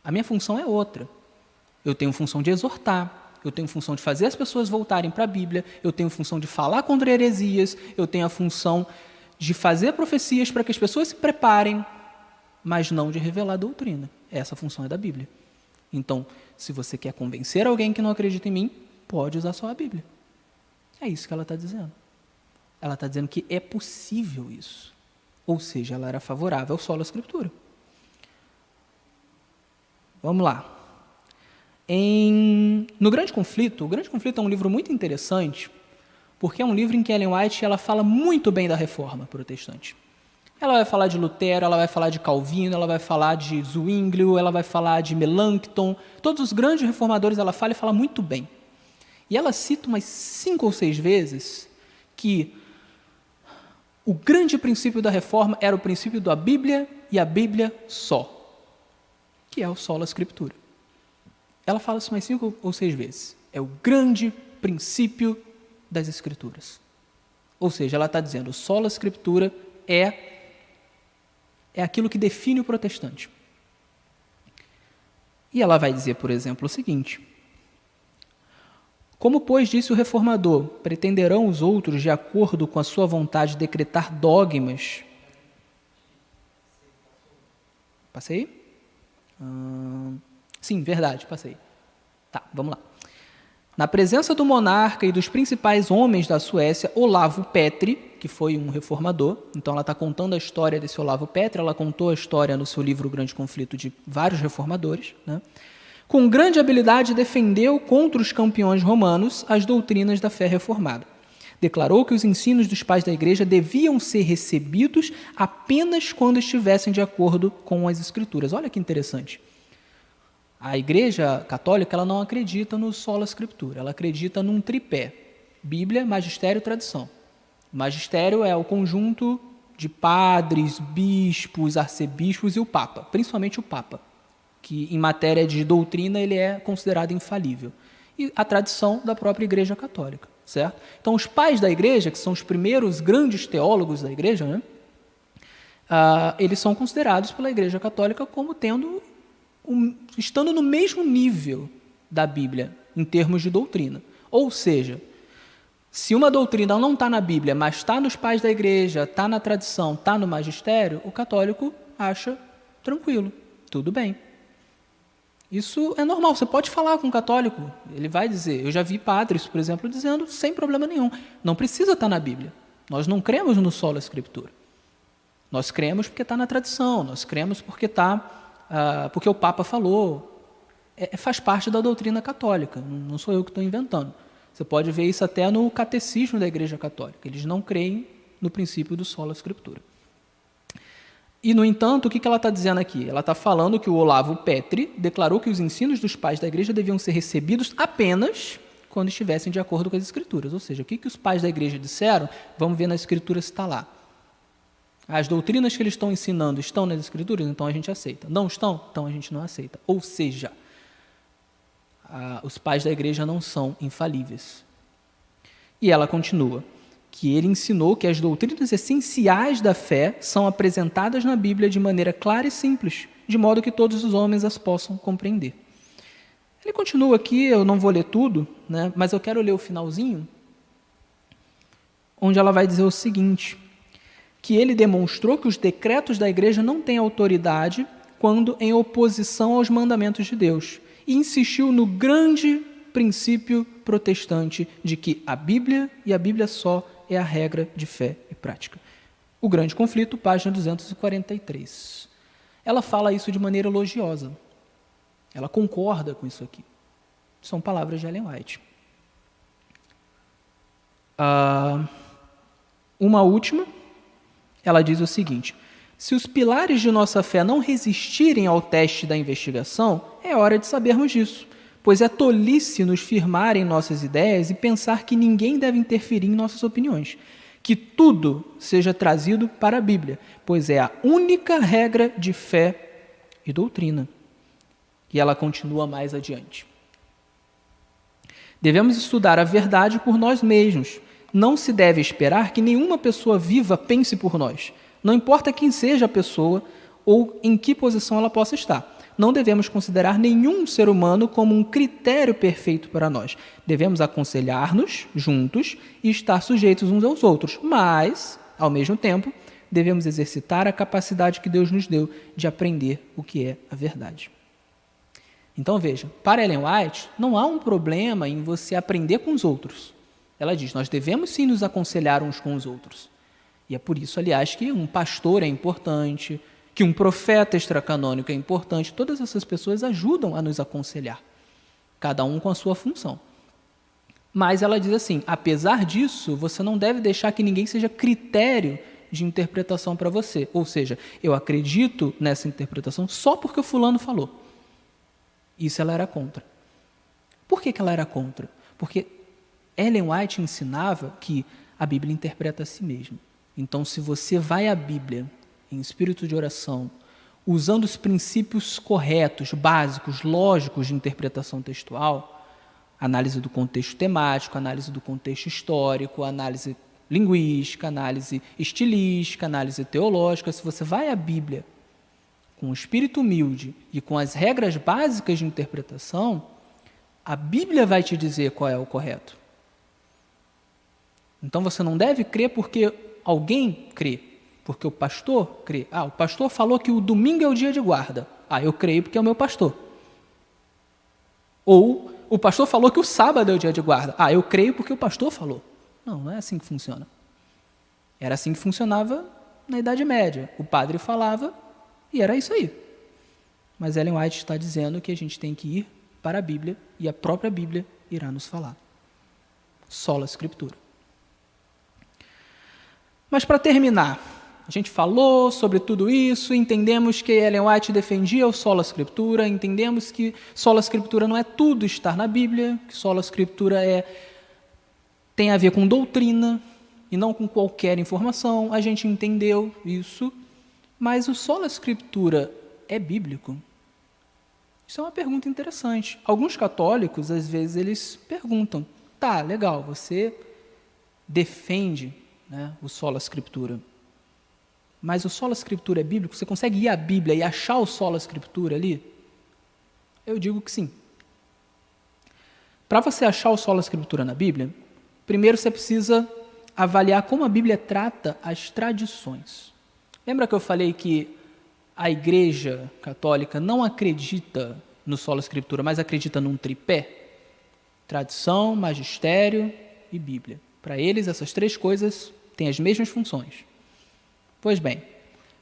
A minha função é outra. Eu tenho função de exortar, eu tenho função de fazer as pessoas voltarem para a Bíblia, eu tenho função de falar contra heresias, eu tenho a função de fazer profecias para que as pessoas se preparem, mas não de revelar a doutrina. Essa função é da Bíblia. Então, se você quer convencer alguém que não acredita em mim, pode usar só a Bíblia. É isso que ela está dizendo. Ela está dizendo que é possível isso. Ou seja, ela era favorável ao sola escritura. Vamos lá. No Grande Conflito, o Grande Conflito é um livro muito interessante, porque é um livro em que Ellen White ela fala muito bem da reforma protestante. Ela vai falar de Lutero, ela vai falar de Calvino, ela vai falar de Zwinglio, ela vai falar de Melanchthon. Todos os grandes reformadores ela fala e fala muito bem. E ela cita umas 5 ou 6 vezes que o grande princípio da reforma era o princípio da Bíblia e a Bíblia só, que é o sola escritura. Ela fala isso umas 5 ou 6 vezes. É o grande princípio das Escrituras. Ou seja, ela está dizendo, o sola escritura é aquilo que define o protestante. E ela vai dizer, por exemplo, o seguinte: como, pois, disse o reformador, pretenderão os outros, de acordo com a sua vontade, decretar dogmas? Passei? Sim, verdade, passei. Tá, vamos lá. Na presença do monarca e dos principais homens da Suécia, Olavo Petri, que foi um reformador, então ela está contando a história desse Olavo Petri, ela contou a história no seu livro O Grande Conflito de vários reformadores, né? Com grande habilidade defendeu contra os campeões romanos as doutrinas da fé reformada. Declarou que os ensinos dos pais da igreja deviam ser recebidos apenas quando estivessem de acordo com as escrituras. Olha que interessante. A igreja católica ela não acredita no sola escritura, ela acredita num tripé: Bíblia, magistério e tradição. O magistério é o conjunto de padres, bispos, arcebispos e o Papa, principalmente o Papa, que em matéria de doutrina ele é considerado infalível. E a tradição da própria Igreja Católica, certo? Então, os pais da Igreja, que são os primeiros grandes teólogos da Igreja, né, eles são considerados pela Igreja Católica como estando no mesmo nível da Bíblia, em termos de doutrina. Ou seja, se uma doutrina não está na Bíblia, mas está nos pais da Igreja, está na tradição, está no magistério, o católico acha tranquilo, tudo bem. Isso é normal, você pode falar com um católico, ele vai dizer, eu já vi padres, por exemplo, dizendo sem problema nenhum, não precisa estar na Bíblia, nós não cremos no sola escritura, nós cremos porque está na tradição, nós cremos porque porque o Papa falou, faz parte da doutrina católica, não sou eu que estou inventando. Você pode ver isso até no catecismo da Igreja Católica, eles não creem no princípio do sola escritura. E, no entanto, o que ela está dizendo aqui? Ela está falando que o Olavo Petri declarou que os ensinos dos pais da igreja deviam ser recebidos apenas quando estivessem de acordo com as escrituras. Ou seja, o que os pais da igreja disseram, vamos ver na escritura se está lá. As doutrinas que eles estão ensinando estão nas escrituras, então a gente aceita. Não estão? Então a gente não aceita. Ou seja, os pais da igreja não são infalíveis. E ela continua, que ele ensinou que as doutrinas essenciais da fé são apresentadas na Bíblia de maneira clara e simples, de modo que todos os homens as possam compreender. Ele continua aqui, eu não vou ler tudo, né, mas eu quero ler o finalzinho, onde ela vai dizer o seguinte, que ele demonstrou que os decretos da igreja não têm autoridade quando em oposição aos mandamentos de Deus, e insistiu no grande princípio protestante de que a Bíblia e a Bíblia só é a regra de fé e prática. O Grande Conflito, página 243. Ela fala isso de maneira elogiosa. Ela concorda com isso aqui. São palavras de Ellen White. Uma última, ela diz o seguinte: se os pilares de nossa fé não resistirem ao teste da investigação, é hora de sabermos disso, pois é tolice nos firmar em nossas ideias e pensar que ninguém deve interferir em nossas opiniões, que tudo seja trazido para a Bíblia, pois é a única regra de fé e doutrina. E ela continua mais adiante. Devemos estudar a verdade por nós mesmos. Não se deve esperar que nenhuma pessoa viva pense por nós. Não importa quem seja a pessoa ou em que posição ela possa estar. Não devemos considerar nenhum ser humano como um critério perfeito para nós. Devemos aconselhar-nos juntos e estar sujeitos uns aos outros. Mas, ao mesmo tempo, devemos exercitar a capacidade que Deus nos deu de aprender o que é a verdade. Então veja, para Ellen White, não há um problema em você aprender com os outros. Ela diz, nós devemos sim nos aconselhar uns com os outros. E é por isso, aliás, que um pastor é importante, que um profeta extracanônico é importante. Todas essas pessoas ajudam a nos aconselhar, cada um com a sua função. Mas ela diz assim, apesar disso, você não deve deixar que ninguém seja critério de interpretação para você. Ou seja, eu acredito nessa interpretação só porque o fulano falou. Isso ela era contra. Por que ela era contra? Porque Ellen White ensinava que a Bíblia interpreta a si mesma. Então, se você vai à Bíblia em espírito de oração, usando os princípios corretos, básicos, lógicos de interpretação textual, análise do contexto temático, análise do contexto histórico, análise linguística, análise estilística, análise teológica, se você vai à Bíblia com o espírito humilde e com as regras básicas de interpretação, a Bíblia vai te dizer qual é o correto. Então você não deve crer porque alguém crê, porque o pastor crê. O pastor falou que o domingo é o dia de guarda. Eu creio porque é o meu pastor. Ou o pastor falou que o sábado é o dia de guarda. Eu creio porque o pastor falou. Não é assim que funciona. Era assim que funcionava na Idade Média. O padre falava e era isso aí. Mas Ellen White está dizendo que a gente tem que ir para a Bíblia e a própria Bíblia irá nos falar. Sola Escritura. Mas para terminar, a gente falou sobre tudo isso, entendemos que Ellen White defendia o Sola Escritura, entendemos que Sola Escritura não é tudo estar na Bíblia, que Sola Escritura tem a ver com doutrina e não com qualquer informação. A gente entendeu isso, mas o Sola Escritura é bíblico? Isso é uma pergunta interessante. Alguns católicos, às vezes, eles perguntam, legal, você defende o Sola Escritura, mas o Sola Escritura é bíblico? Você consegue ir à Bíblia e achar o Sola Escritura ali? Eu digo que sim. Para você achar o Sola Escritura na Bíblia, primeiro você precisa avaliar como a Bíblia trata as tradições. Lembra que eu falei que a Igreja Católica não acredita no Sola Escritura, mas acredita num tripé? Tradição, magistério e Bíblia. Para eles, essas três coisas têm as mesmas funções. Pois bem,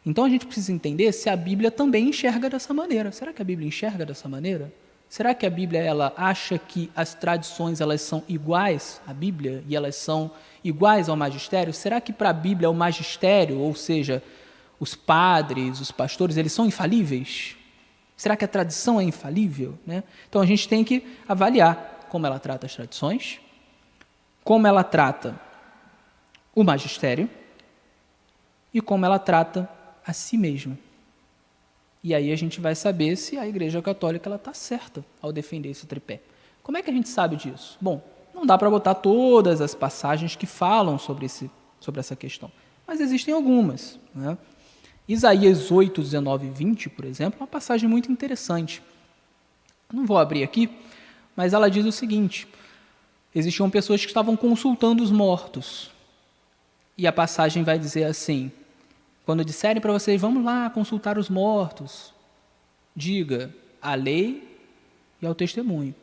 então a gente precisa entender se a Bíblia também enxerga dessa maneira. Será que a Bíblia enxerga dessa maneira? Será que a Bíblia ela acha que as tradições elas são iguais à Bíblia e elas são iguais ao magistério? Será que para a Bíblia o magistério, ou seja, os padres, os pastores, eles são infalíveis? Será que a tradição é infalível? Então a gente tem que avaliar como ela trata as tradições, como ela trata o magistério e como ela trata a si mesma. E aí a gente vai saber se a Igreja Católica está certa ao defender esse tripé. Como é que a gente sabe disso? Bom, não dá para botar todas as passagens que falam sobre essa questão, mas existem algumas. Isaías 8, 19 e 20, por exemplo, é uma passagem muito interessante. Não vou abrir aqui, mas ela diz o seguinte: existiam pessoas que estavam consultando os mortos. E a passagem vai dizer assim: quando disserem para vocês, vamos lá consultar os mortos, diga a lei e ao testemunho.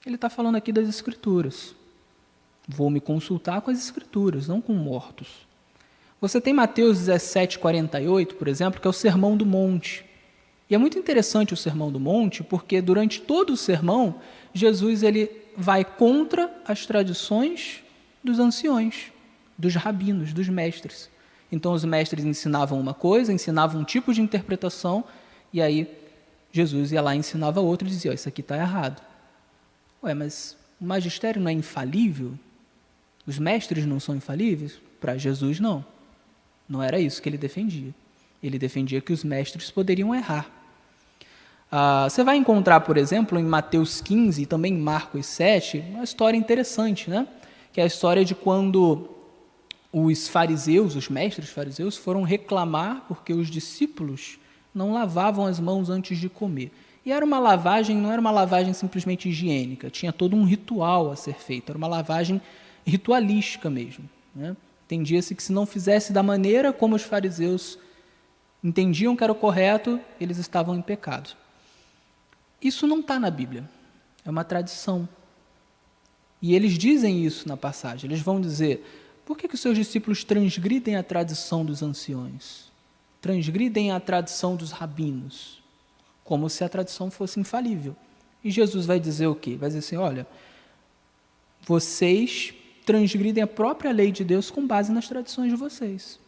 Ele está falando aqui das Escrituras. Vou me consultar com as Escrituras, não com mortos. Você tem Mateus 17, 48, por exemplo, que é o Sermão do Monte. E é muito interessante o Sermão do Monte, porque durante todo o sermão, Jesus ele vai contra as tradições dos anciões, dos rabinos, dos mestres. Então, os mestres ensinavam uma coisa, ensinavam um tipo de interpretação, e aí Jesus ia lá e ensinava outra e dizia, isso aqui está errado. Mas o magistério não é infalível? Os mestres não são infalíveis? Para Jesus, não. Não era isso que ele defendia. Ele defendia que os mestres poderiam errar. Você vai encontrar, por exemplo, em Mateus 15 e também em Marcos 7, uma história interessante, que é a história de quando os fariseus, os mestres fariseus, foram reclamar porque os discípulos não lavavam as mãos antes de comer. E era uma lavagem, não era uma lavagem simplesmente higiênica, tinha todo um ritual a ser feito, era uma lavagem ritualística mesmo. Entendia-se que se não fizesse da maneira como os fariseus entendiam que era o correto, eles estavam em pecado. Isso não está na Bíblia, é uma tradição. E eles dizem isso na passagem, eles vão dizer: por que os seus discípulos transgridem a tradição dos anciões? Transgridem a tradição dos rabinos, como se a tradição fosse infalível. E Jesus vai dizer o quê? Vai dizer assim: olha, vocês transgridem a própria lei de Deus com base nas tradições de vocês.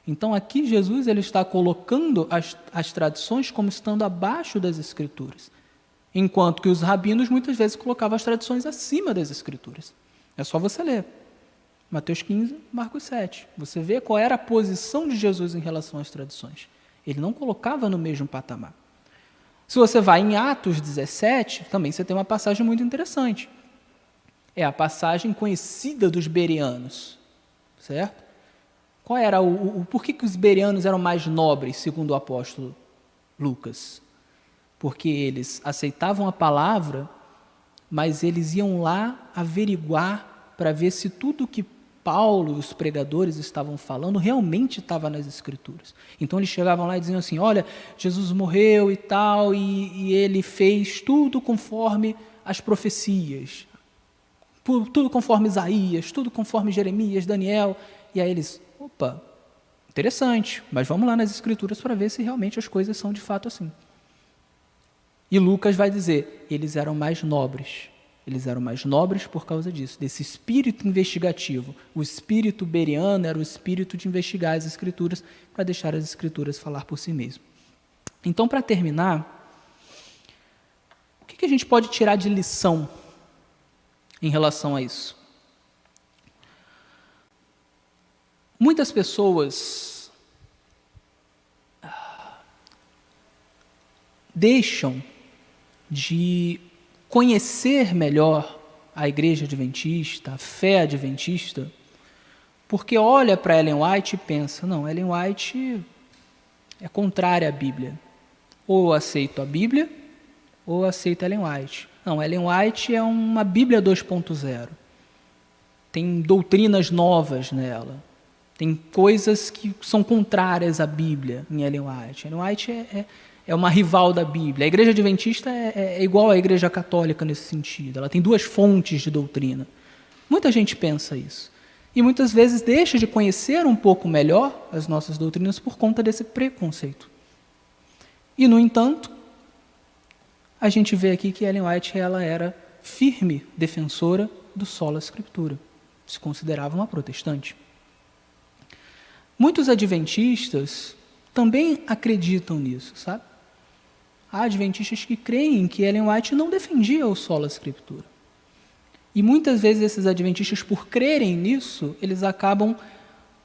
Então aqui Jesus ele está colocando as tradições como estando abaixo das Escrituras, enquanto que os rabinos muitas vezes colocavam as tradições acima das Escrituras. É só você ler Mateus 15, Marcos 7. Você vê qual era a posição de Jesus em relação às tradições. Ele não colocava no mesmo patamar. Se você vai em Atos 17, também você tem uma passagem muito interessante. É a passagem conhecida dos bereanos, certo? Qual era por que os bereanos eram mais nobres, segundo o apóstolo Lucas? Porque eles aceitavam a palavra, mas eles iam lá averiguar para ver se tudo que Paulo e os pregadores estavam falando realmente estava nas Escrituras. Então eles chegavam lá e diziam assim: olha, Jesus morreu e tal, e ele fez tudo conforme as profecias, tudo conforme Isaías, tudo conforme Jeremias, Daniel. E aí eles: opa, interessante, mas vamos lá nas Escrituras para ver se realmente as coisas são de fato assim. E Lucas vai dizer: eles eram mais nobres. Eles eram mais nobres por causa disso, desse espírito investigativo. O espírito bereano era o espírito de investigar as Escrituras para deixar as Escrituras falar por si mesmo. Então, para terminar, o que a gente pode tirar de lição em relação a isso? Muitas pessoas deixam de conhecer melhor a Igreja Adventista, a fé adventista, porque olha para Ellen White e pensa: não, Ellen White é contrária à Bíblia. Ou eu aceito a Bíblia, ou eu aceito Ellen White. Não, Ellen White é uma Bíblia 2.0. Tem doutrinas novas nela. Tem coisas que são contrárias à Bíblia em Ellen White. Ellen White é uma rival da Bíblia. A Igreja Adventista é igual à Igreja Católica nesse sentido. Ela tem duas fontes de doutrina. Muita gente pensa isso. E muitas vezes deixa de conhecer um pouco melhor as nossas doutrinas por conta desse preconceito. E, no entanto, a gente vê aqui que Ellen White ela era firme defensora do sola scriptura. Se considerava uma protestante. Muitos adventistas também acreditam nisso, sabe? Há adventistas que creem que Ellen White não defendia o sola scriptura. E muitas vezes esses adventistas, por crerem nisso, eles acabam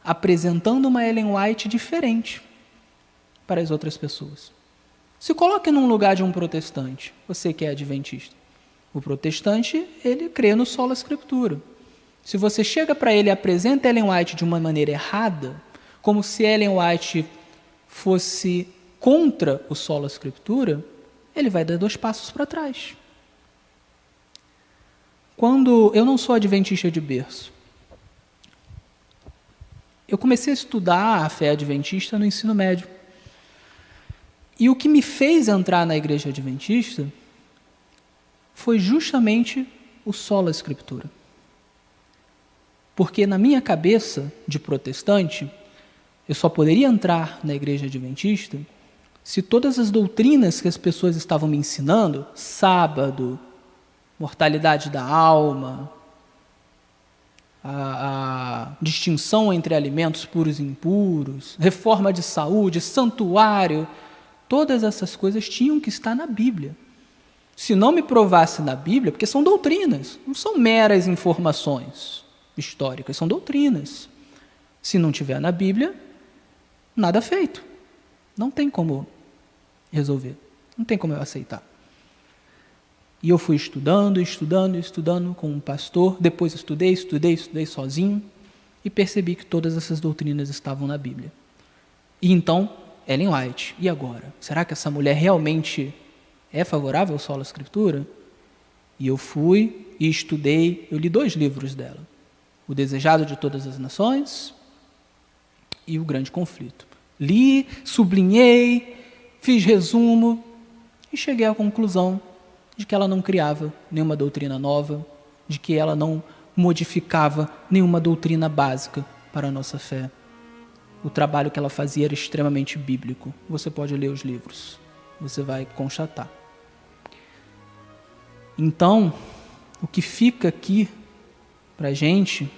apresentando uma Ellen White diferente para as outras pessoas. Se coloque num lugar de um protestante, você que é adventista. O protestante, ele crê no sola scriptura. Se você chega para ele e apresenta Ellen White de uma maneira errada, como se Ellen White fosse contra o sola scriptura, ele vai dar 2 passos para trás. Quando eu não sou adventista de berço, eu comecei a estudar a fé adventista no ensino médio. E o que me fez entrar na igreja adventista foi justamente o sola scriptura. Porque na minha cabeça de protestante, eu só poderia entrar na igreja adventista se todas as doutrinas que as pessoas estavam me ensinando, sábado, mortalidade da alma, a distinção entre alimentos puros e impuros, reforma de saúde, santuário, todas essas coisas tinham que estar na Bíblia. Se não me provasse na Bíblia, porque são doutrinas, não são meras informações históricas, são doutrinas. Se não tiver na Bíblia, nada feito. Não tem como resolver. Não tem como eu aceitar. E eu fui estudando com um pastor. Depois estudei sozinho. E percebi que todas essas doutrinas estavam na Bíblia. E então, Ellen White, e agora? Será que essa mulher realmente é favorável ao sola scriptura? E eu fui e estudei. Eu li 2 livros dela. O Desejado de Todas as Nações e o grande conflito. Li, sublinhei, fiz resumo e cheguei à conclusão de que ela não criava nenhuma doutrina nova, de que ela não modificava nenhuma doutrina básica para a nossa fé. O trabalho que ela fazia era extremamente bíblico. Você pode ler os livros, você vai constatar. Então, o que fica aqui para a gente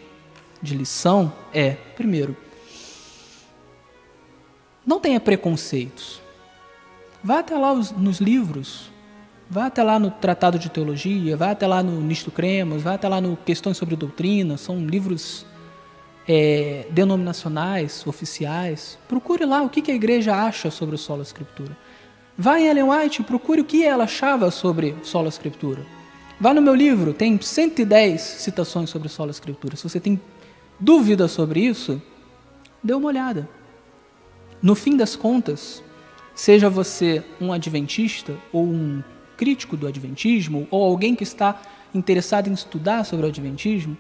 de lição é, primeiro, não tenha preconceitos. Vá até lá nos livros, vá até lá no Tratado de Teologia, vá até lá no Nisto Cremos, vá até lá no Questões sobre Doutrina, são livros denominacionais, oficiais. Procure lá o que a igreja acha sobre o Sola Escritura. Vá em Ellen White, procure o que ela achava sobre Sola Escritura. Vá no meu livro, tem 110 citações sobre Sola Escritura. Se você tem dúvida sobre isso, dê uma olhada. No fim das contas, seja você um adventista ou um crítico do adventismo ou alguém que está interessado em estudar sobre o adventismo,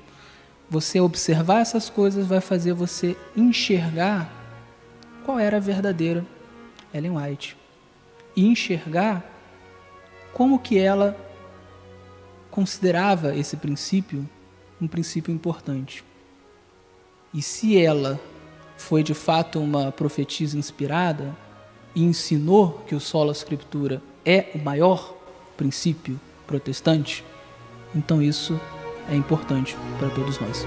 você observar essas coisas vai fazer você enxergar qual era a verdadeira Ellen White e enxergar como que ela considerava esse princípio um princípio importante. E se ela foi de fato uma profetisa inspirada e ensinou que o Sola Escritura é o maior princípio protestante, então isso é importante para todos nós.